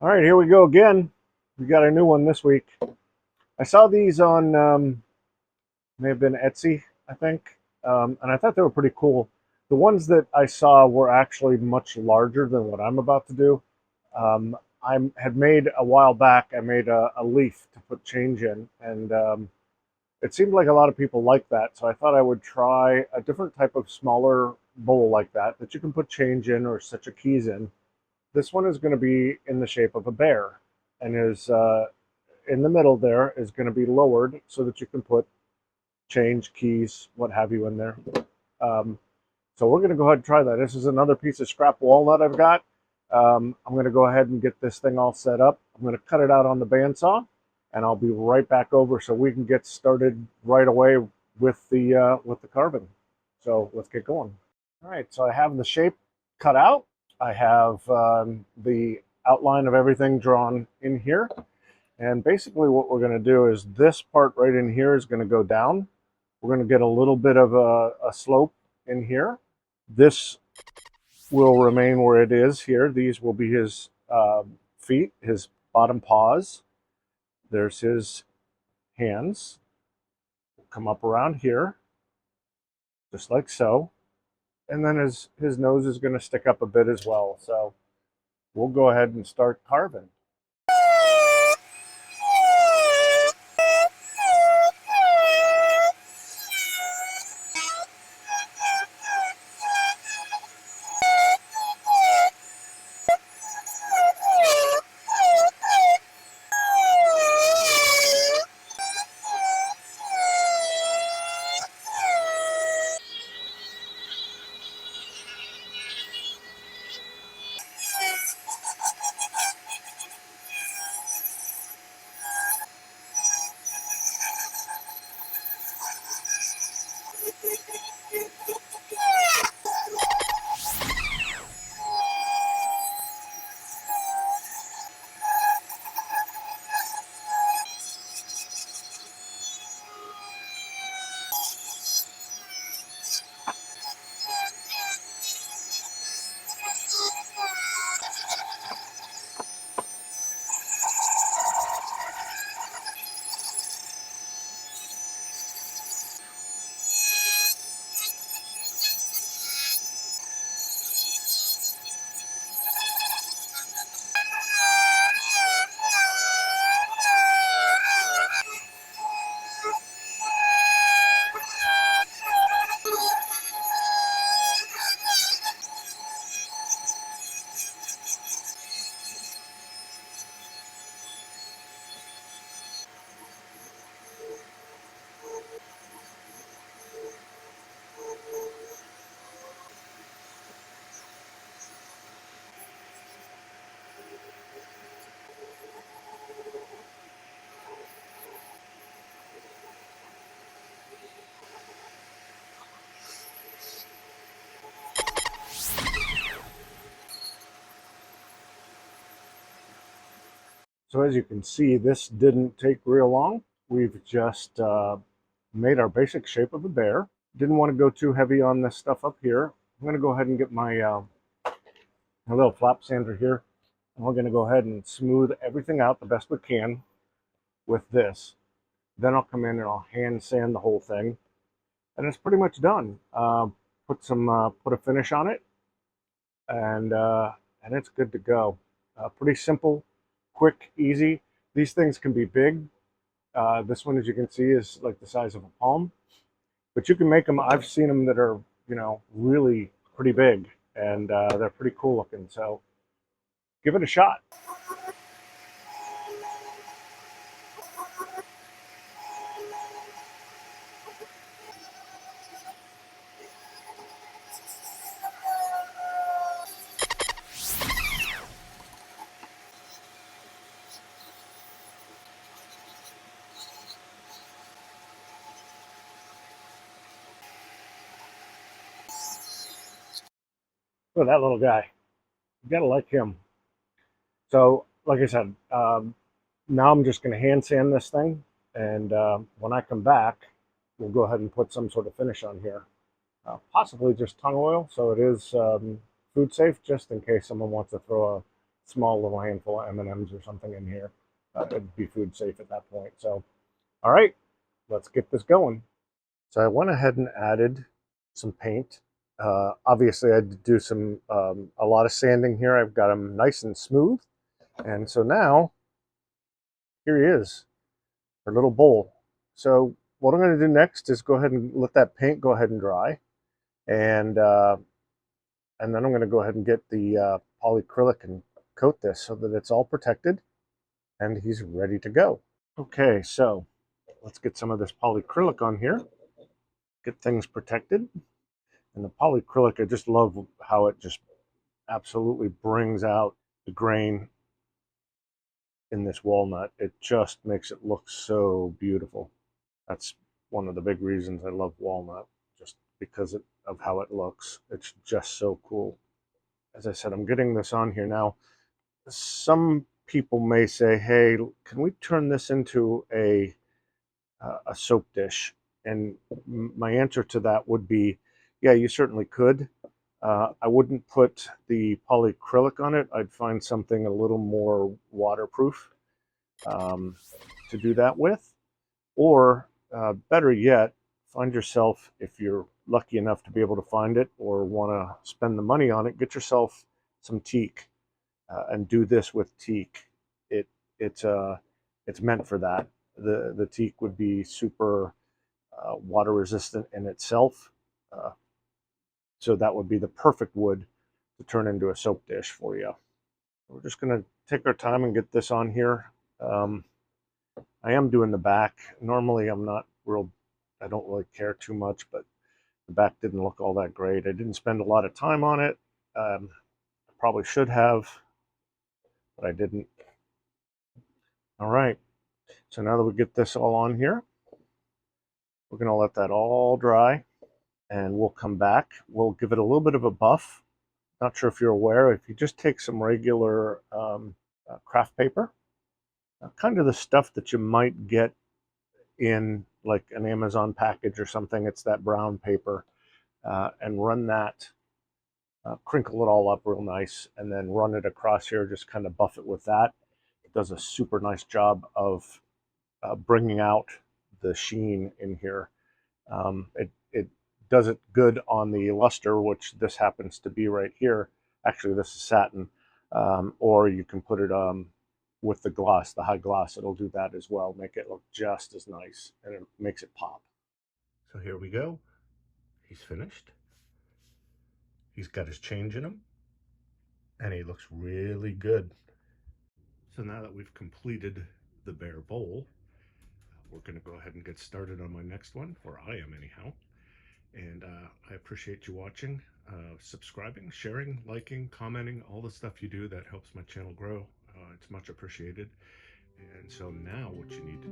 All right, here we go again. We got a new one this week. I saw these on, may have been Etsy, I think, and I thought they were pretty cool. The ones that I saw were actually much larger than what I'm about to do. I had made a while back, I made a leaf to put change in, and it seemed like a lot of people like that. So I thought I would try a different type of smaller bowl like that you can put change in or set your keys in. This one is going to be in the shape of a bear, and is in the middle there is going to be lowered so that you can put change, keys, what have you in there. Um, so we're going to go ahead and try that. This is another piece of scrap walnut I've got. I'm going to go ahead and get this thing all set up. I'm going to cut it out on the bandsaw, and I'll be right back over so we can get started right away with the carving. So let's get going. All right, so I have the shape cut out. I have the outline of everything drawn in here. And basically what we're going to do is this part right in here is going to go down. We're going to get a little bit of a slope in here. This will remain where it is here. These will be his feet, his bottom paws. There's his hands. We'll come up around here, just like so. And then his nose is going to stick up a bit as well. So we'll go ahead and start carving. So as you can see, this didn't take real long. We've just made our basic shape of a bear. Didn't want to go too heavy on this stuff up here. I'm going to go ahead and get my little flap sander here. And we're going to go ahead and smooth everything out the best we can with this. Then I'll come in and I'll hand sand the whole thing. And it's pretty much done. Put a finish on it, and it's good to go. Pretty simple, quick, easy. These things can be big. This one, as you can see, is like the size of a palm. But you can make them. I've seen them that are, really pretty big, and they're pretty cool looking. So give it a shot. Look at that little guy. You gotta like him. So, like I said, now I'm just going to hand sand this thing, and when I come back, we'll go ahead and put some sort of finish on here. Possibly just tongue oil, so it is food safe, just in case someone wants to throw small little handful of M&Ms or something in here. It'd be food safe at that point. So, all right, let's get this going. So I went ahead and added some paint. Obviously, I had to do a lot of sanding here. I've got them nice and smooth. And so now, here he is, our little bowl. So what I'm going to do next is go ahead and let that paint go ahead and dry. And then I'm going to go ahead and get the polyacrylic and coat this so that it's all protected and he's ready to go. Okay, so let's get some of this polyacrylic on here, get things protected. And the polyacrylic, I just love how it just absolutely brings out the grain in this walnut. It just makes it look so beautiful. That's one of the big reasons I love walnut, just because of how it looks. It's just so cool. As I said, I'm getting this on here now. Some people may say, hey, can we turn this into a soap dish? And my answer to that would be, yeah, you certainly could. I wouldn't put the polyacrylic on it. I'd find something a little more waterproof to do that with. Or better yet, find yourself, if you're lucky enough to be able to find it or want to spend the money on it, get yourself some teak and do this with teak. It it's it's meant for that. The teak would be super water resistant in itself, uh, so that would be the perfect wood to turn into a soap dish for you. We're just going to take our time and get this on here. I am doing the back. Normally I'm not real, I don't really care too much, but the back didn't look all that great. I didn't spend a lot of time on it. I probably should have, but I didn't. All right, so now that we get this all on here, we're going to let that all dry and we'll come back. We'll give it a little bit of a buff. Not sure if you're aware, if you just take some regular craft paper, kind of the stuff that you might get in like an Amazon package or something, it's that brown paper, and run that, crinkle it all up real nice, and then run it across here, just kind of buff it with that. It does a super nice job of bringing out the sheen in here. It does it good on the luster, which this happens to be right here. Actually, this is satin, or you can put it with the gloss, the high gloss. It'll do that as well, make it look just as nice, and it makes it pop. So here we go. He's finished. He's got his change in him, and he looks really good. So now that we've completed the bare bowl, we're going to go ahead and get started on my next one, or I am anyhow. And I appreciate you watching, subscribing, sharing, liking, commenting, all the stuff you do that helps my channel grow. It's much appreciated. And so now what you need